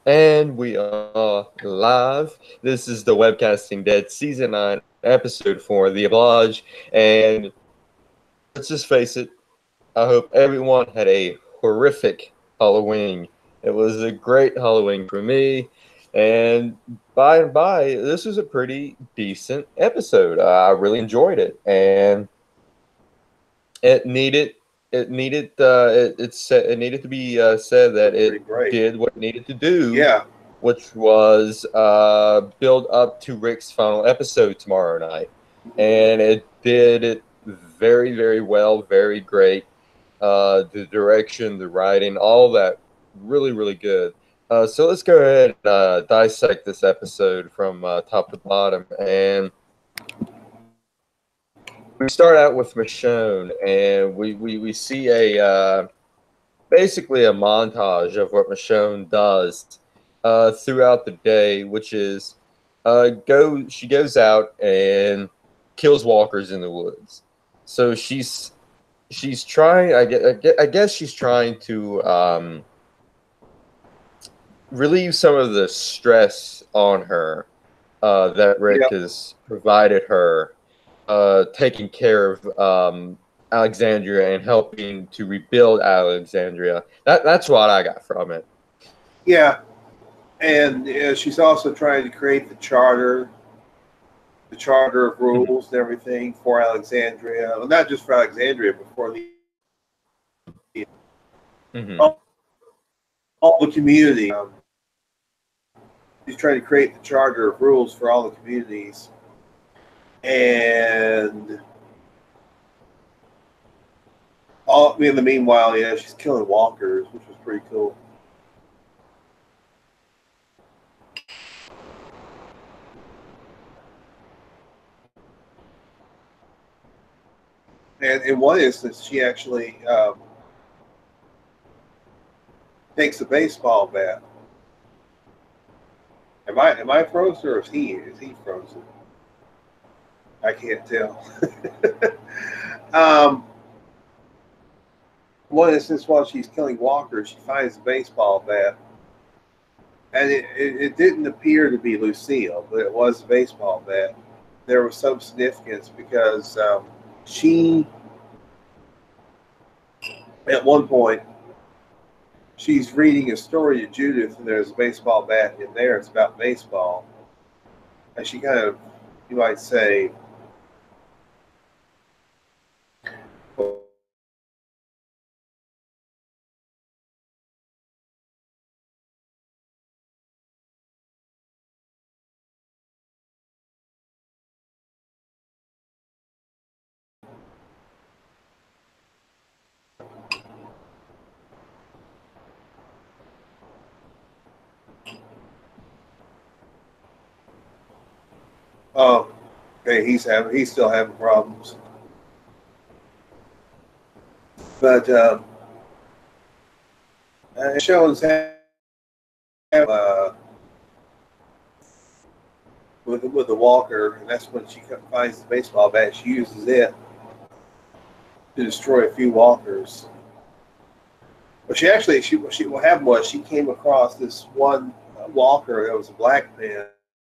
And we are live. This is the Webcasting Dead Season 9 episode for The Obliged. And let's just face it, I hope everyone had a horrific Halloween. It was a great Halloween for me. And by, this was a pretty decent episode. I really enjoyed it. And it needed. It needed to be said that Pretty it great. did what it needed to do, Yeah. which was build up to Rick's final episode tomorrow night. And it did it very, very well, very great. The direction, the writing, all that, really, really good. So let's go ahead and dissect this episode from top to bottom. And we start out with Michonne, and we see basically a montage of what Michonne does throughout the day, which is she goes out and kills walkers in the woods. So she's trying. I guess she's trying to relieve some of the stress on her that Rick Yeah. has provided her, taking care of Alexandria and helping to rebuild Alexandria. That's what I got from it. Yeah. And she's also trying to create the charter of rules and everything for Alexandria. Well, not just for Alexandria, but for Mm-hmm. all the community. She's trying to create the charter of rules for all the communities. And in the meanwhile, yeah, she's killing walkers, which was pretty cool. And in one instance, she actually takes a baseball bat. Am I frozen or is he frozen? I can't tell. One instance, while she's killing walkers, she finds a baseball bat, and it didn't appear to be Lucille, but it was a baseball bat. There was some significance because she, at one point, she's reading a story to Judith, and there's a baseball bat in there. It's about baseball, and she kind of, you might say, oh, okay, he's still having problems. But Shannon's uh, with the walker, and that's when she finds the baseball bat. She uses it to destroy a few walkers. But what happened was she came across this one walker that was a black man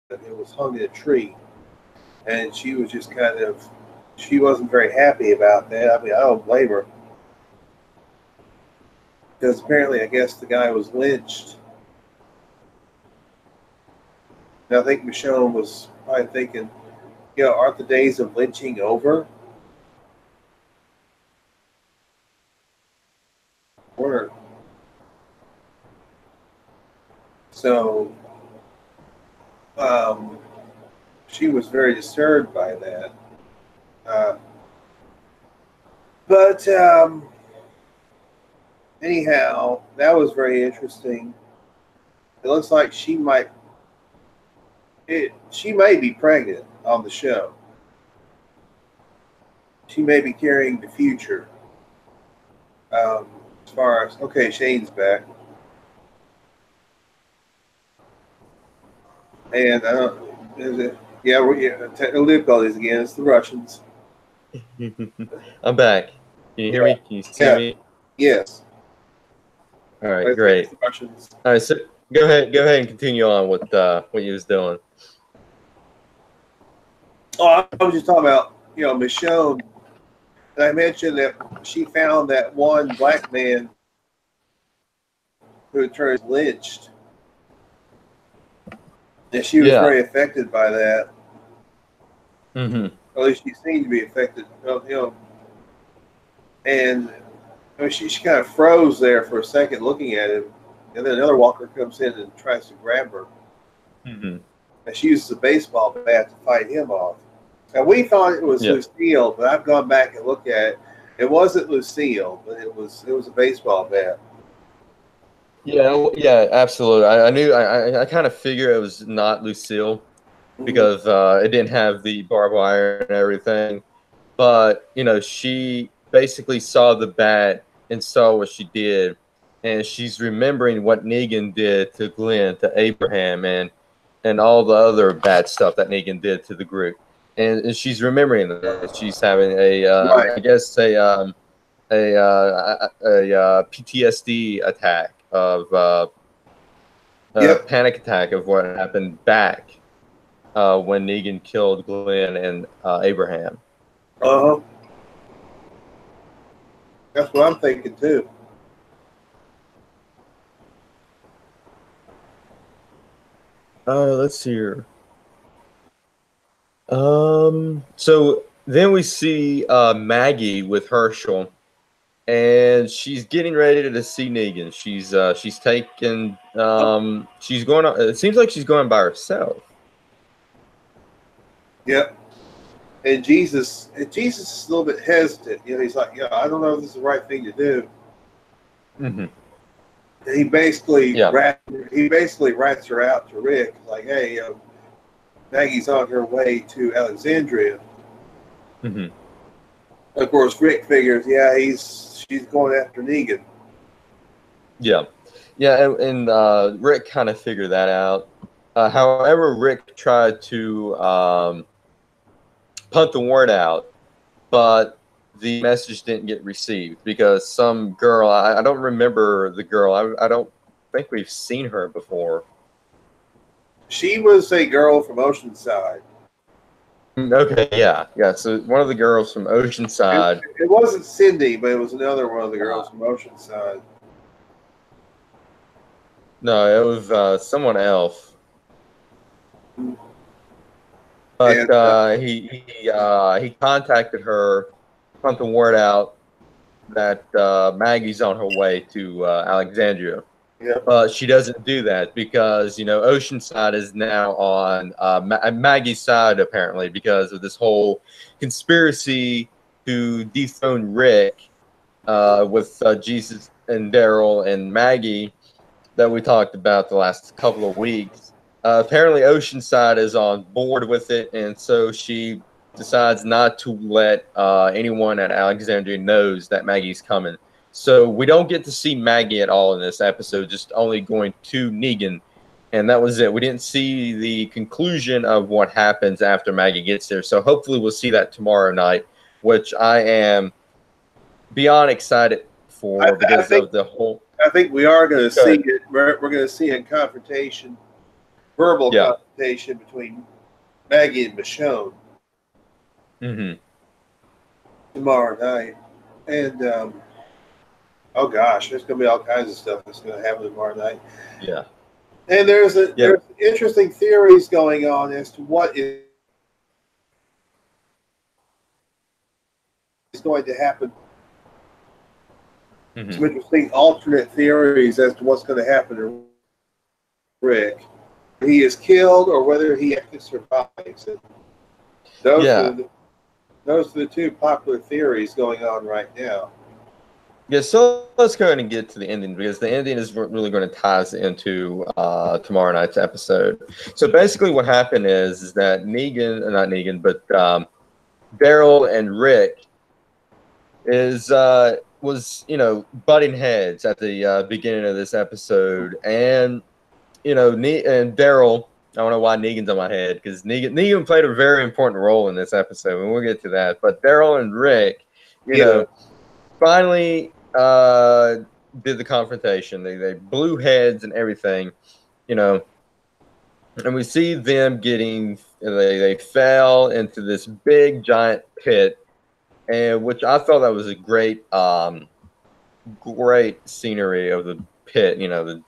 that was hung in a tree, and she was just she wasn't very happy about that. I mean, I don't blame her, because apparently, I guess the guy was lynched. And I think Michonne was probably thinking, aren't the days of lynching over? Were. So she was very disturbed by that. But anyhow, that was very interesting. It looks like she may be pregnant on the show. She may be carrying the future. As far as, okay, Shane's back. And technical difficulties again. It's the Russians. I'm back. Can you hear me? Can you see me? Yes. All right, great. The Russians. All right, so Go ahead. Go ahead and continue on with what you was doing. Oh, I was just talking about, Michonne. And I mentioned that she found that one black man who turned lynched. And she was very affected by that. Mm-hmm. At least she seemed to be affected. And she kind of froze there for a second looking at him. And then another walker comes in and tries to grab her. Mm-hmm. And she uses a baseball bat to fight him off. And we thought it was Lucille, but I've gone back and looked at it. It wasn't Lucille, but it was a baseball bat. Yeah, absolutely. I knew. I kind of figured it was not Lucille because it didn't have the barbed wire and everything. But she basically saw the bat and saw what she did, and she's remembering what Negan did to Glenn, to Abraham, and all the other bad stuff that Negan did to the group. And she's remembering that she's having Right. I guess a PTSD attack of panic attack of what happened back when Negan killed Glenn and Abraham. Uh-huh. That's what I'm thinking too. Let's see here. So then we see Maggie with Herschel, and she's getting ready to see Negan. She's taking she's going on. It seems like she's going by herself. Yep. And Jesus is a little bit hesitant. He's like, I don't know if this is the right thing to do. Mm-hmm. And he basically writes her out to Rick, like, hey, Maggie's on her way to Alexandria. Mm-hmm. Of course, Rick figures, she's going after Negan. Yeah, and Rick kind of figured that out. However, Rick tried to punt the word out, but the message didn't get received because some girl, I don't remember the girl. I don't think we've seen her before. She was a girl from Oceanside. Okay, yeah. So one of the girls from Oceanside. It wasn't Cindy, but it was another one of the girls from Oceanside. No, it was someone else. But he contacted her, put the word out that Maggie's on her way to Alexandria. Yeah. But she doesn't do that because Oceanside is now on Maggie's side apparently because of this whole conspiracy to dethrone Rick with Jesus and Daryl and Maggie that we talked about the last couple of weeks. Apparently, Oceanside is on board with it, and so she decides not to let anyone at Alexandria knows that Maggie's coming. So we don't get to see Maggie at all in this episode, just only going to Negan, and that was it. We didn't see the conclusion of what happens after Maggie gets there. So hopefully we'll see that tomorrow night, which I am beyond excited for because of the whole. I think we are going to see it. We're going to see a confrontation. Verbal confrontation between Maggie and Michonne tomorrow night. And, oh gosh, there's going to be all kinds of stuff that's going to happen tomorrow night. Yeah. And there's interesting theories going on as to what is going to happen. Some interesting alternate theories as to what's going to happen to Rick. He is killed or whether he actually survives. Those are the two popular theories going on right now. Yeah, so let's go ahead and get to the ending because the ending is really going to tie us into tomorrow night's episode. So basically what happened is that Daryl and Rick was butting heads at the beginning of this episode, and and Daryl, I don't know why Negan's on my head because Negan played a very important role in this episode, and we'll get to that. But Daryl and Rick, finally did the confrontation. They blew heads and everything, you know, and we see them getting they fell into this big giant pit, and which I thought that was a great scenery of the pit. You know,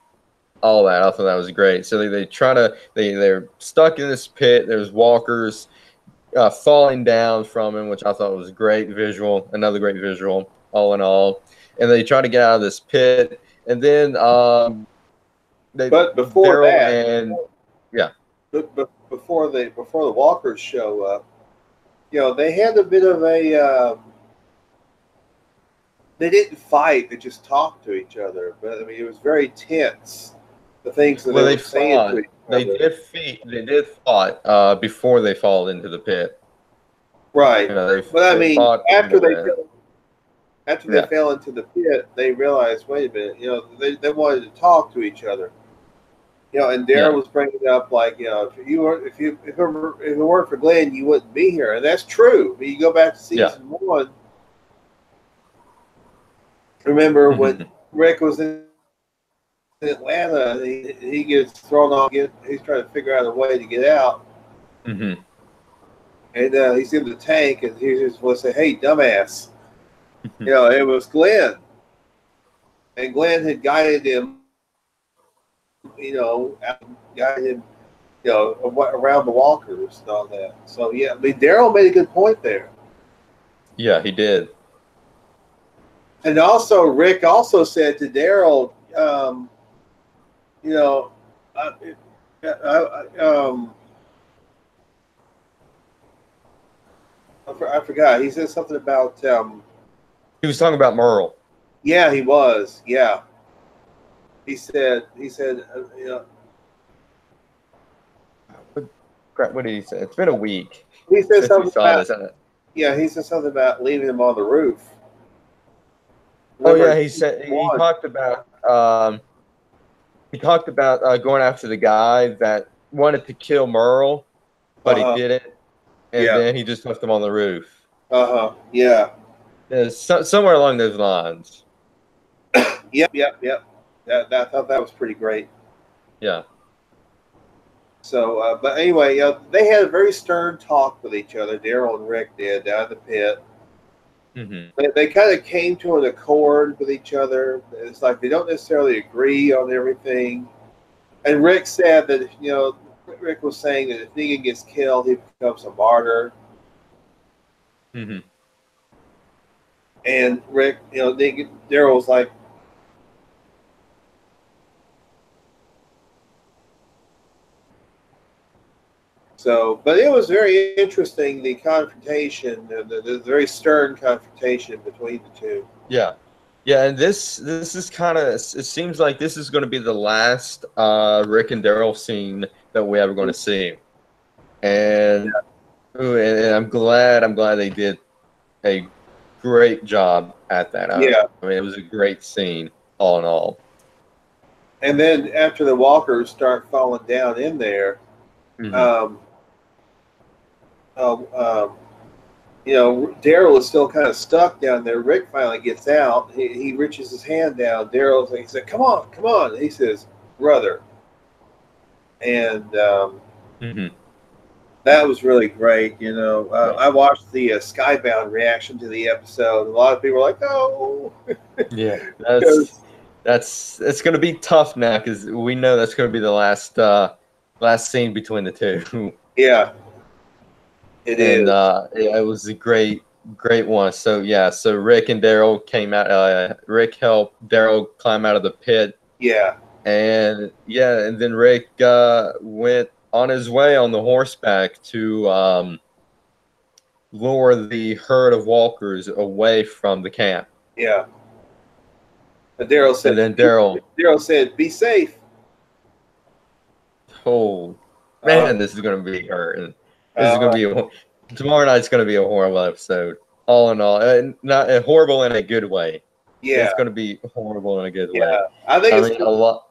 all that. I thought that was great. So they're stuck in this pit. There's walkers falling down from him, which I thought was a great visual. Another great visual, all in all. And they try to get out of this pit, and then But before Daryl that, and yeah, before the walkers show up, they had a bit of a. They didn't fight; they just talked to each other. But I mean, it was very tense. The things that they were saying to each other. They did fought before they fall into the pit. Right. But I mean, fought after they Yeah. fell into the pit, they realized, wait a minute, they wanted to talk to each other. And Daryl was bringing up like, if it weren't for Glenn, you wouldn't be here, and that's true. But you go back to season 1. Remember when Rick was in Atlanta, he gets thrown off. He's trying to figure out a way to get out. Mm-hmm. And he's in the tank, and he just will say, "Hey, dumbass!" It was Glenn, and Glenn had guided him. Guided him, around the walkers and all that. So yeah, I mean, Daryl made a good point there. Yeah, he did. And also, Rick also said to Daryl, I forgot. He said something about. He was talking about Merle. Yeah, he was. Yeah. He said. What did he say? It's been a week. He said something about. Yeah, he said something about leaving him on the roof. Remember, he talked about going after the guy that wanted to kill Merle, but he didn't, and then he just left him on the roof. Yeah. Somewhere along those lines. Yep. I thought that was pretty great. Yeah. So, but anyway, they had a very stern talk with each other. Daryl and Rick did down in the pit. Mm-hmm. They kind of came to an accord with each other. It's like they don't necessarily agree on everything. And Rick said that, Rick was saying that if Negan gets killed, he becomes a martyr. Mm-hmm. And Rick, Daryl was like, so, but it was very interesting, the confrontation, the very stern confrontation between the two. Yeah. Yeah, and this is kind of, it seems like this is going to be the last Rick and Daryl scene that we ever going to see. And, and I'm glad they did a great job at that. I mean, it was a great scene, all in all. And then after the walkers start falling down in there, Daryl is still kind of stuck down there. Rick finally gets out. He reaches his hand down. Daryl's like, he said, "Come on, come on." And he says, "Brother." And that was really great. I watched the Skybound reaction to the episode. A lot of people were like, "Oh." Yeah, it's going to be tough now because we know that's going to be the last scene between the two. Yeah. It was a great one. So Rick and Daryl came out. Rick helped Daryl climb out of the pit. Yeah. And then Rick went on his way on the horseback to lure the herd of walkers away from the camp. Yeah. And Daryl said. And then Daryl said, "Be safe." Oh man, this is going to be hurting. This is going to be tomorrow night's going to be a horrible episode. All in all, not horrible in a good way. Yeah, it's going to be horrible in a good way. I think it's a lot.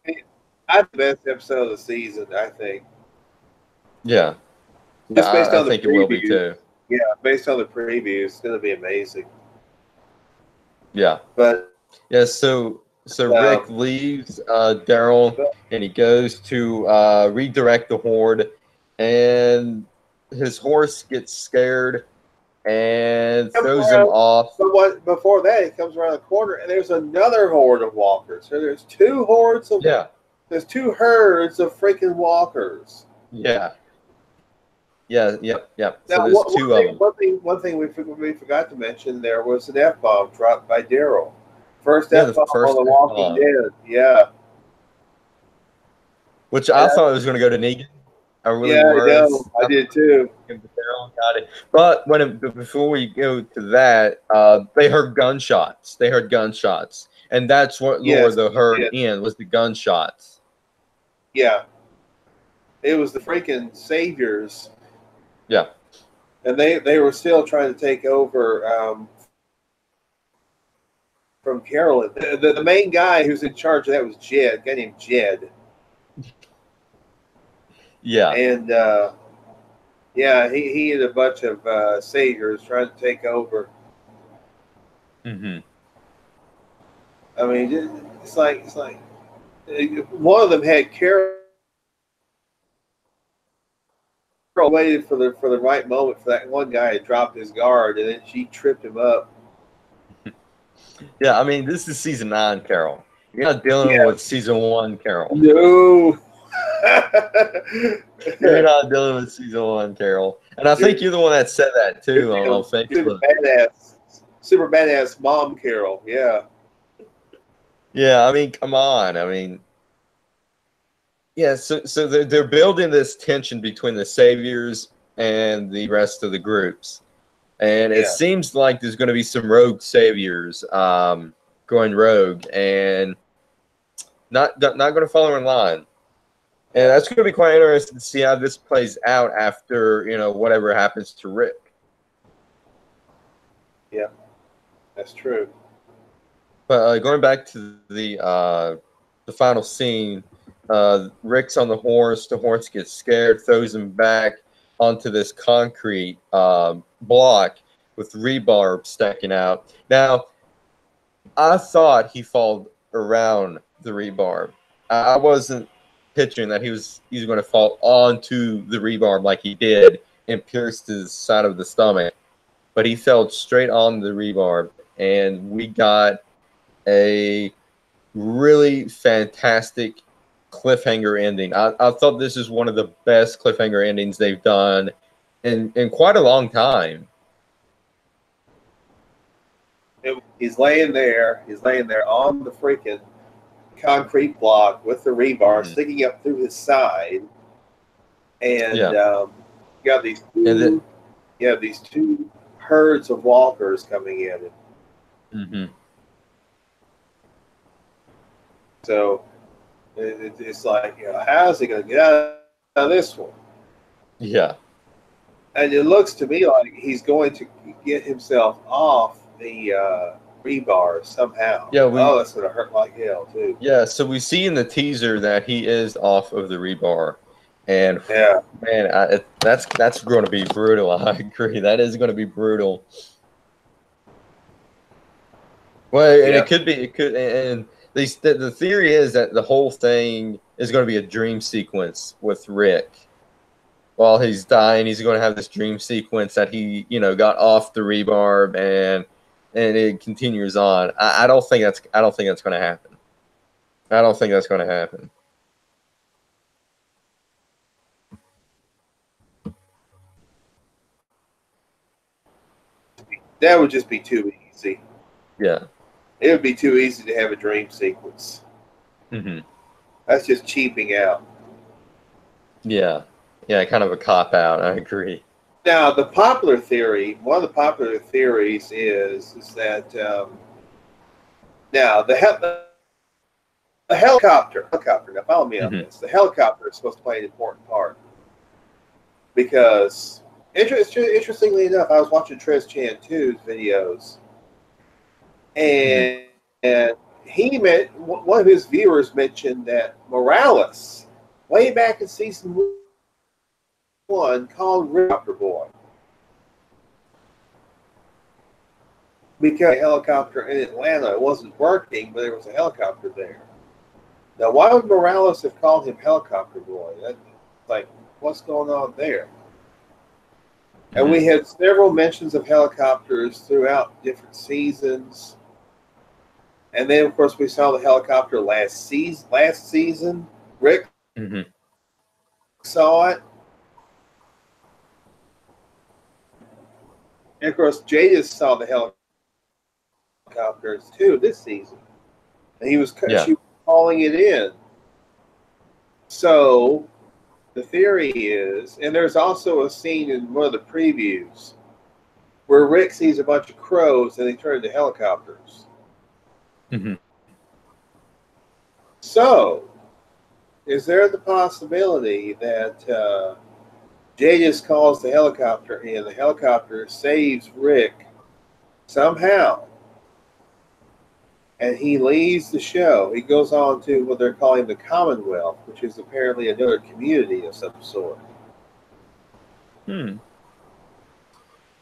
The best episode of the season, I think. Yeah, just based on I think it will be too. Yeah, based on the preview, it's going to be amazing. Yeah, but yeah. So Rick leaves Daryl and he goes to redirect the horde, and his horse gets scared and Comes throws him around, off. but what before that he comes around the corner and there's another horde of walkers. So there's two hordes of Yeah, there's two herds of freaking walkers. yeah, yeah, yep, yep. So Now, there's two of them. one thing we forgot to mention there was an F bomb dropped by Daryl. First Yeah, F the bomb on first The Walking F-bomb, Dead. Yeah, which and I thought it was going to go to Negan. I really yeah, I know, was. I I did too. think the barrel got it. But before we go to that, they heard gunshots. They heard gunshots, and that's what lured Yes, the they herd did. in was the gunshots. Yeah, it was the freaking saviors, Yeah, and they were still trying to take over from Carolyn. The main guy who's in charge of that was Jed, a guy named Jed, yeah. and yeah, he had a bunch of saviors trying to take over. Mm-hmm. I mean, it's like one of them had Carol waited for the right moment for that one guy to drop his guard, and then she tripped him up. Yeah, I mean, this is season 9, Carol. You're not dealing Yeah, with season 1, Carol. no. You're not dealing with season 1, Carol. And I think you're the one that said that too on Facebook. Super badass mom Carol. Yeah, Yeah, I mean, come on. I mean, yeah. So they're building this tension between the saviors and the rest of the groups, and it yeah. seems like there's going to be some rogue saviors going rogue and not going to follow in line. And that's going to be quite interesting to see how this plays out after, whatever happens to Rick. Yeah, that's true. But going back to the final scene, Rick's on the horse. The horse gets scared, throws him back onto this concrete block with rebarb sticking out. Now, I thought he fall around the rebarb. I wasn't picturing that he's going to fall onto the rebarb like he did and pierced his side of the stomach, but he fell straight on the rebarb, and we got a really fantastic cliffhanger ending. I thought this is one of the best cliffhanger endings they've done in quite a long time. He's laying there. He's laying there on the freaking concrete block with the rebar sticking up through his side, and you got these two. You have these two herds of walkers coming in. Mm-hmm. So it's like, how's he going to get out of this one? Yeah. And it looks to me like he's going to get himself off the rebar somehow. Yeah. That's going to hurt like hell, too. Yeah. So we see in the teaser that he is off of the rebar. And, yeah, man, that's going to be brutal. I agree. That is going to be brutal. Well, and it could be. And the theory is that the whole thing is going to be a dream sequence with Rick. While he's dying, he's going to have this dream sequence that he, got off the rebarb, and it continues on. I don't think that's going to happen. I don't think that's going to happen. That would just be too easy. Yeah. It would be too easy to have a dream sequence. Mm-hmm. That's just cheaping out. Yeah. Yeah, kind of a cop-out. I agree. Now, one of the popular theories is that now the helicopter. Now, follow me on this. The helicopter is supposed to play an important part because, interestingly enough, I was watching Trez Chan 2's videos, and one of his viewers mentioned that Morales, way back in season 1, called Helicopter Boy because a helicopter in Atlanta, it wasn't working, but there was a helicopter there. Now, why would Morales have called him Helicopter Boy? That, like, what's going on there? And we had several mentions of helicopters throughout different seasons. And then, of course, we saw the helicopter last season. Rick saw it. And, of course, Jadis saw the helicopters, too, this season. And she was calling it in. So the theory is, and there's also a scene in one of the previews where Rick sees a bunch of crows and they turn into helicopters. So, is there the possibility that Jadis calls the helicopter in, the helicopter saves Rick somehow, and he leaves the show? He goes on to what they're calling the Commonwealth, which is apparently another community of some sort.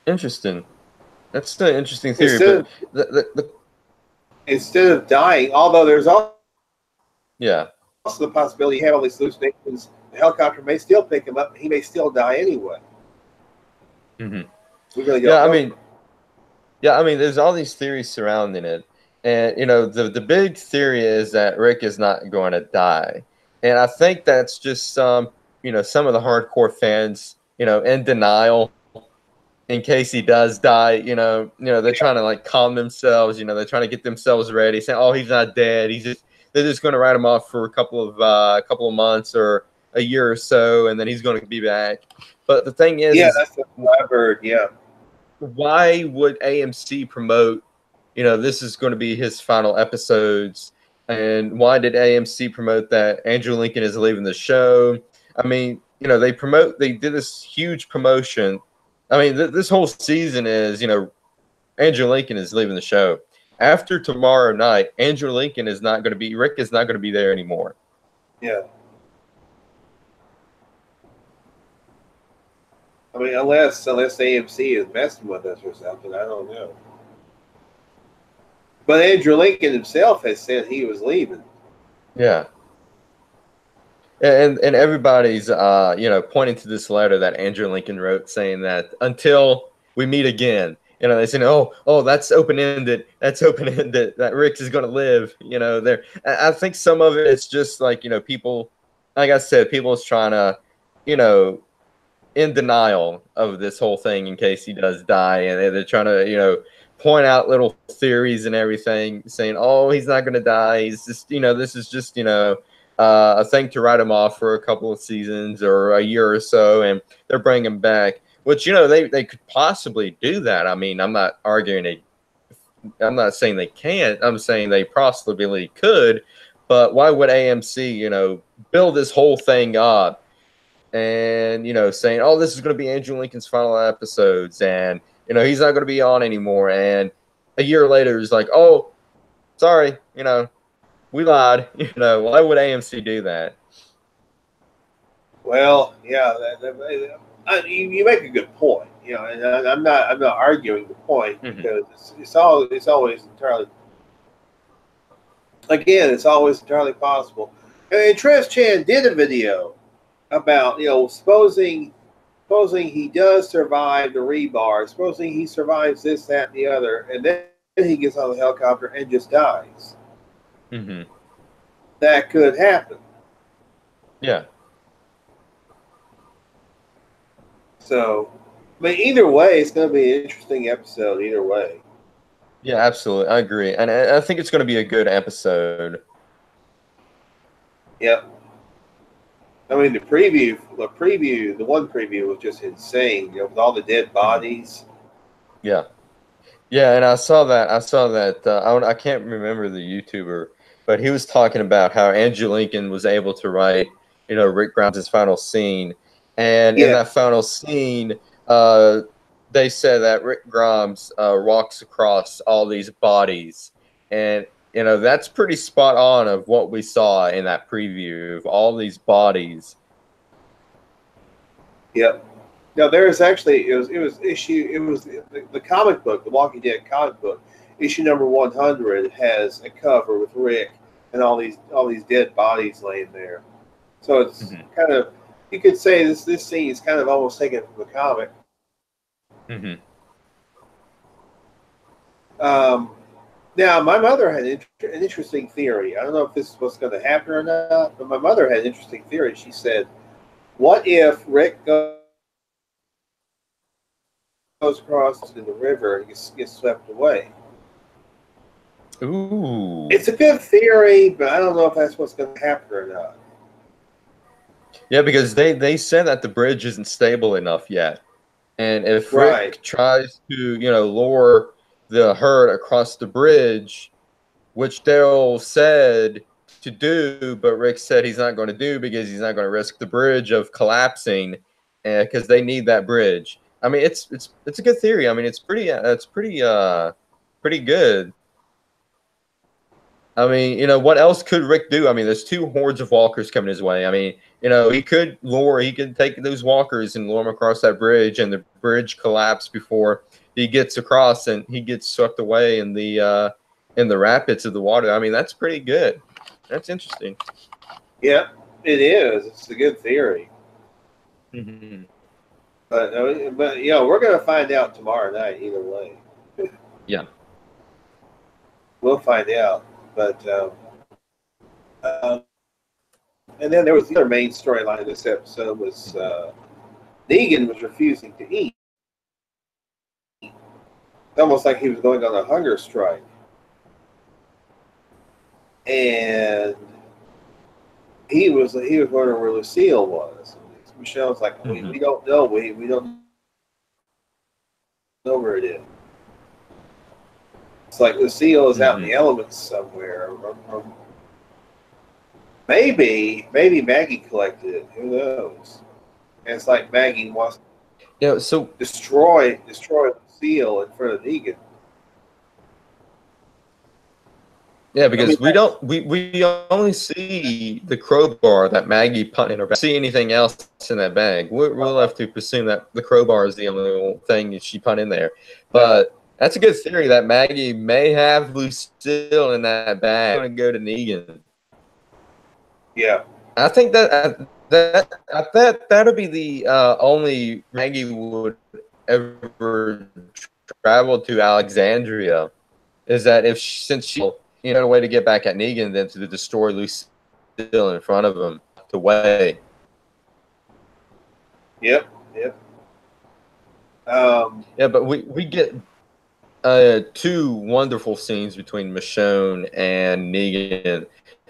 Interesting. That's an interesting theory. Instead of dying, although there's also the possibility you have all these hallucinations, the helicopter may still pick him up, and he may still die anyway. We really don't know. I mean, there's all these theories surrounding it. And, you know, the big theory is that Rick is not going to die. And I think that's just some of the hardcore fans, in denial in case he does die. They're trying to like calm themselves. They're trying to get themselves ready, saying, "Oh, he's not dead. They're just going to write him off for a couple of months or a year or so, and then he's going to be back." But the thing is, that's what I've heard. Yeah, why would AMC promote? This is going to be his final episodes, and why did AMC promote that Andrew Lincoln is leaving the show? I mean, they did this huge promotion. I mean, this whole season is, Andrew Lincoln is leaving the show. After tomorrow night, Rick is not going to be there anymore. Yeah. I mean, unless AMC is messing with us or something, I don't know. But Andrew Lincoln himself has said he was leaving. Yeah. And everybody's pointing to this letter that Andrew Lincoln wrote saying that until we meet again, they say, oh, that's open-ended. That's open-ended. That Rick is going to live. I think some of it is just like, people, like I said, people is trying to, in denial of this whole thing in case he does die, and they're trying to, point out little theories and everything, saying, "Oh, he's not going to die. He's just, this is just, a thing to write him off for a couple of seasons or a year or so, and they're bringing him back." Which they could possibly do that. I mean, I'm not arguing I'm not saying they can't. I'm saying they possibly could. But why would AMC, build this whole thing up and saying, "Oh, this is going to be Andrew Lincoln's final episodes," and he's not going to be on anymore. And a year later, it's like, "Oh, sorry, we lied." Why would AMC do that? Well, yeah, you make a good point. And I'm not arguing the point because it's always entirely. Again, it's always entirely possible. And Trev Chan did a video about supposing he does survive the rebar, supposing he survives this, that, and the other, and then he gets on the helicopter and just dies. That could happen. Yeah. So, I mean, either way, it's going to be an interesting episode. Either way. Yeah, absolutely, I agree, and I think it's going to be a good episode. Yep. I mean, the one preview was just insane. With all the dead bodies. Yeah, and I saw that. I can't remember the YouTuber, but he was talking about how Andrew Lincoln was able to write, Rick Grimes' final scene, and in that final scene, they said that Rick Grimes walks across all these bodies, and that's pretty spot on of what we saw in that preview of all these bodies. Yep. Now there's actually it was the comic book, the Walking Dead comic book, issue number 100 has a cover with Rick, and all these dead bodies laying there. So it's Mm-hmm. kind of, you could say this scene is kind of almost taken from the comic. Mm-hmm. Now, my mother had an interesting theory. I don't know if this is what's going to happen or not, but my mother had an interesting theory. She said, "What if Rick goes across in the river and gets swept away?" Ooh. It's a good theory, but I don't know if that's what's going to happen or not. Yeah, because they said that the bridge isn't stable enough yet. And if Right. Rick tries to, lower the herd across the bridge, which Daryl said to do, but Rick said he's not going to do because he's not going to risk the bridge of collapsing, because they need that bridge. I mean, it's a good theory. I mean, it's pretty good. I mean, what else could Rick do? I mean, there's two hordes of walkers coming his way. I mean, he could take those walkers and lure them across that bridge, and the bridge collapse before he gets across, and he gets swept away in the rapids of the water. I mean, that's pretty good. That's interesting. Yeah, it is. It's a good theory. Mm-hmm. But we're going to find out tomorrow night either way. Yeah. We'll find out. But and then there was the other main storyline of this episode was Negan was refusing to eat. It's almost like he was going on a hunger strike. And he was wondering where Lucille was. Michelle's like, Mm-hmm. we don't know. We don't know where it is. It's like Lucille is out in the elements somewhere. Or maybe Maggie collected it. Who knows? And it's like Maggie wants So destroy Lucille in front of Negan. yeah, because we only see the crowbar that Maggie put in her bag. See anything else in that bag? We'll have to presume that the crowbar is the only thing that she put in there. But that's a good theory that Maggie may have Lucille in that bag. I'm gonna go to Negan. Yeah, I think that'll be the only Maggie would ever travel to Alexandria. Is that since she a way to get back at Negan than to destroy Lucille in front of him the way. Yep. Yeah, but we get two wonderful scenes between Michonne and Negan.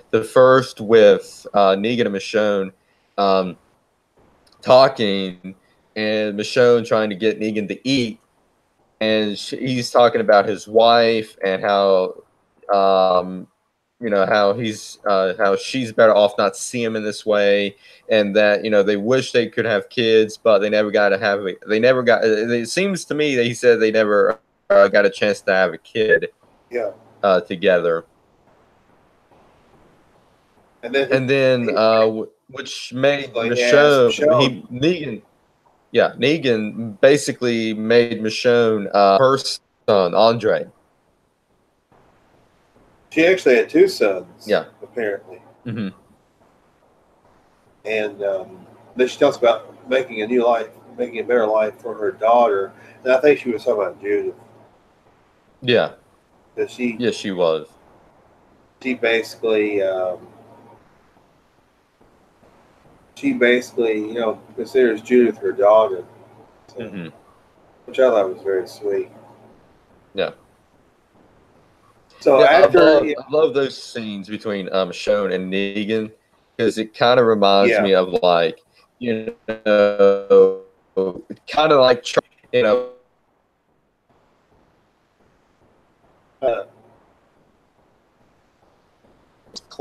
The first with Negan and Michonne talking, and Michonne trying to get Negan to eat, and he's talking about his wife and how how she's better off not seeing him in this way, and that they wish they could have kids, but they never got to have it. They never got. It seems to me that he said they never got a chance to have a kid. Yeah. Together. And then which made like Michonne. Negan basically made Michonne her son, Andre. She actually had two sons. Yeah. Apparently. Mm-hmm. And then she talks about making a new life, making a better life for her daughter. And I think she was talking about Judith. Yeah. She was. She basically considers Judith her daughter. So, which I thought was very sweet. Yeah. So I love those scenes between Michonne and Negan, because it kind of reminds me of kind of like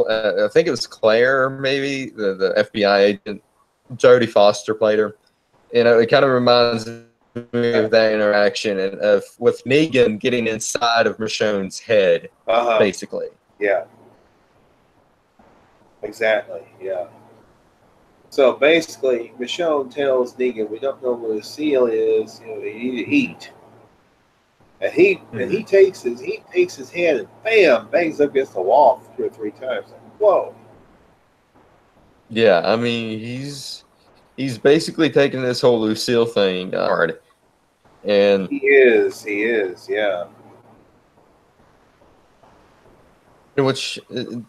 I think it was Claire, maybe the FBI agent. Jodie Foster played her. It kind of reminds me of that interaction and with Negan getting inside of Michonne's head, basically. Yeah. Exactly. Yeah. So basically, Michonne tells Negan, "We don't know where Lucille is. You need to eat." And he takes his hand and bam, bangs up against the wall 2 or 3 times. Like, whoa. Yeah, I mean, he's basically taking this whole Lucille thing hard, and He is, yeah. which Duncan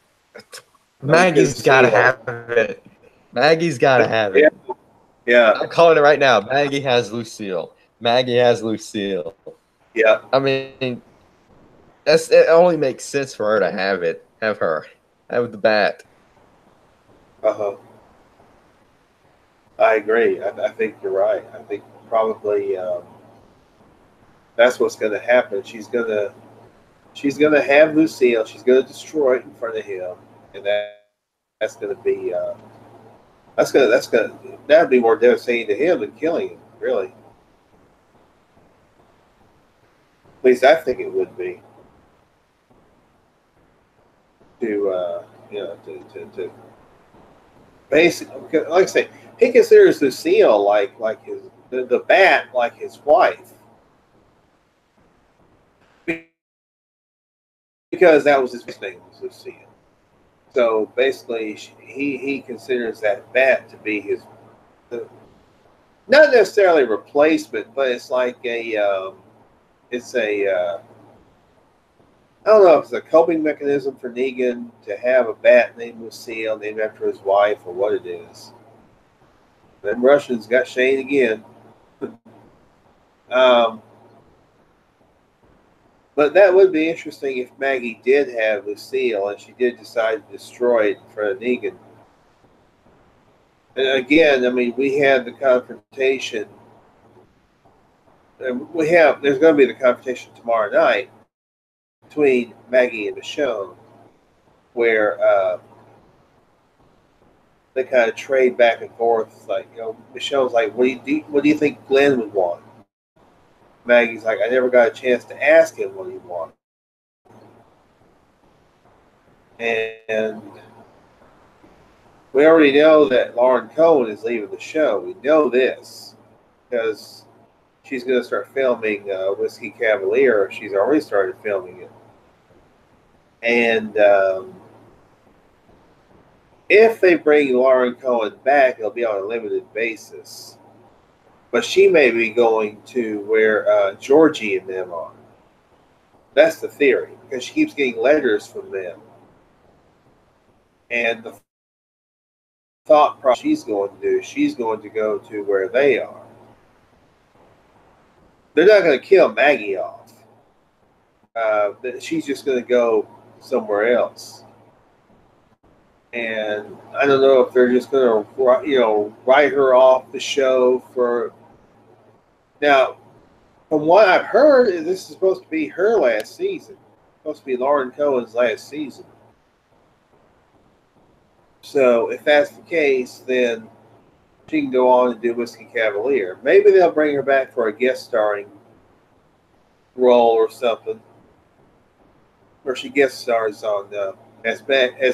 Maggie's got to Seal. have it. Maggie's got to have Yeah, it. yeah, I'm calling it right now. Maggie has Lucille. Maggie has Lucille. yeah. I mean, it only makes sense for her to have it. Have the bat. Uh-huh. I agree. I think you're right. I think probably that's what's going to happen. She's gonna have Lucille. She's gonna destroy it in front of him, and that's gonna be that'd be more devastating to him than killing him. Really, at least I think it would be to to basically, like I say, he considers Lucille like the bat like his wife because that was his name was Lucille. So basically, he considers that bat to be his, not necessarily replacement, but it's like it's a I don't know if it's a coping mechanism for Negan to have a bat named Lucille, named after his wife, or what it is. Then Russians got Shane again. um, but that would be interesting if Maggie did have Lucille and she did decide to destroy it in front of Negan. And again, I mean, we had the confrontation. There's going to be the confrontation tomorrow night between Maggie and Michonne, where they kind of trade back and forth. Like, Michonne's like, what do you think Glenn would want? Maggie's like, I never got a chance to ask him what he wanted. And we already know that Lauren Cohen is leaving the show. We know this because she's going to start filming Whiskey Cavalier. She's already started filming it. And if they bring Lauren Cohen back, it'll be on a limited basis. But she may be going to where Georgie and them are. That's the theory, because she keeps getting letters from them. And the thought process she's going to go to where they are. They're not going to kill Maggie off. She's just going to go somewhere else. And I don't know if they're just going to, write her off the show for. Now, from what I've heard, this is supposed to be her last season. It's supposed to be Lauren Cohen's last season. So if that's the case, then she can go on and do Whiskey Cavalier. Maybe they'll bring her back for a guest starring role or something, or she guest stars on as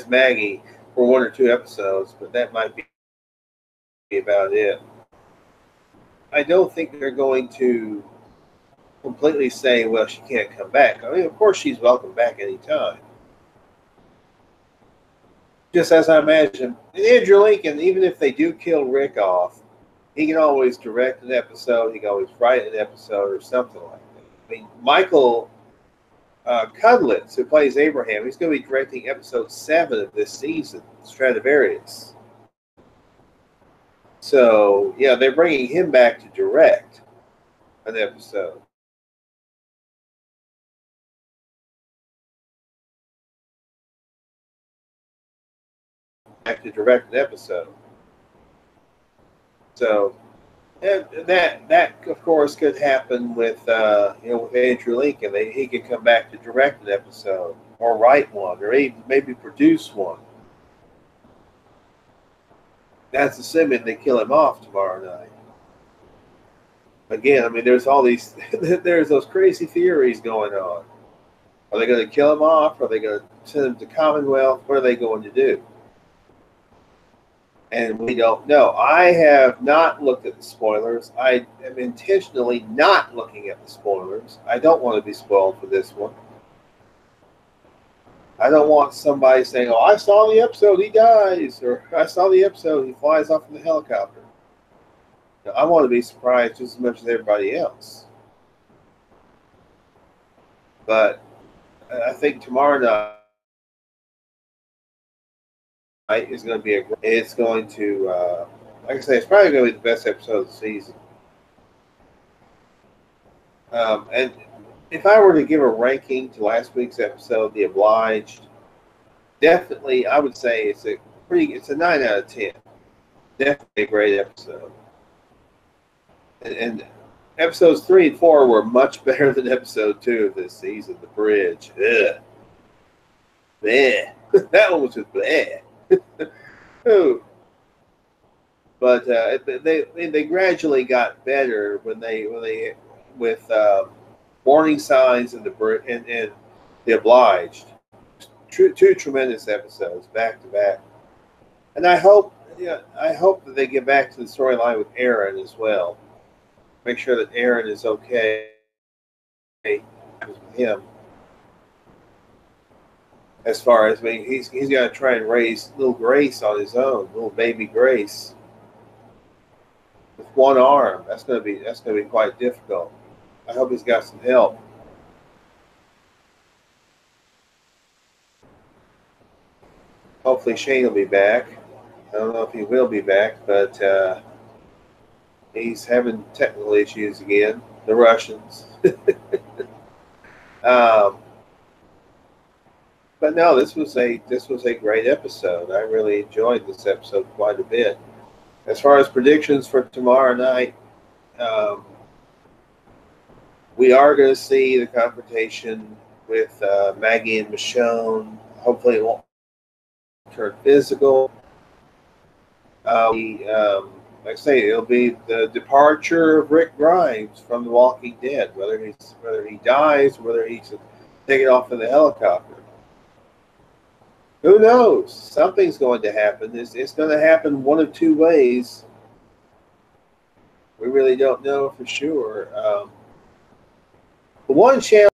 Maggie for 1 or 2 episodes. But that might be about it. I don't think they're going to completely say, well, she can't come back. I mean, of course, she's welcome back anytime. Just as I imagine. And Andrew Lincoln, even if they do kill Rick off, he can always direct an episode. He can always write an episode or something like that. I mean, Michael Cudlitz, who plays Abraham, he's going to be directing episode 7 of this season, Stradivarius. So, yeah, they're bringing him back to direct an episode. Back to direct an episode. So, and that of course could happen with with Andrew Lincoln. He could come back to direct an episode or write one or even maybe produce one. That's assuming they kill him off tomorrow night. Again, I mean, there's all these there's those crazy theories going on. Are they going to kill him off? Are they going to send him to Commonwealth? What are they going to do? and we don't know. I have not looked at the spoilers. I am intentionally not looking at the spoilers. I don't want to be spoiled for this one. I don't want somebody saying, "Oh, I saw the episode, he dies," or "I saw the episode, he flies off in the helicopter." Now, I want to be surprised just as much as everybody else. But I think tomorrow night is going to be it's going to, like I say, it's probably going to be the best episode of the season. And if I were to give a ranking to last week's episode, The Obliged, definitely I would say it's a 9 out of 10. Definitely a great episode. And episodes 3 and 4 were much better than episode 2 of this season, The Bridge. Ugh. Bleh. That one was just bleh. Oh. But they gradually got better when they with Warning Signs and The Obliged. Two tremendous episodes back to back, and I hope that they get back to the storyline with Aaron as well. Make sure that Aaron is okay with him. As far as he's got to try and raise little Grace on his own, little baby Grace, with one arm. That's gonna be quite difficult. I hope he's got some help. Hopefully Shane will be back. I don't know if he will be back, but he's having technical issues again. The Russians. But no, this was a great episode. I really enjoyed this episode quite a bit. As far as predictions for tomorrow night, we are going to see the confrontation with Maggie and Michonne. Hopefully it won't turn physical. Like I say, it'll be the departure of Rick Grimes from The Walking Dead. Whether he dies, whether he's taken off in the helicopter. Who knows? Something's going to happen. It's going to happen one of two ways. We really don't know for sure. The one channel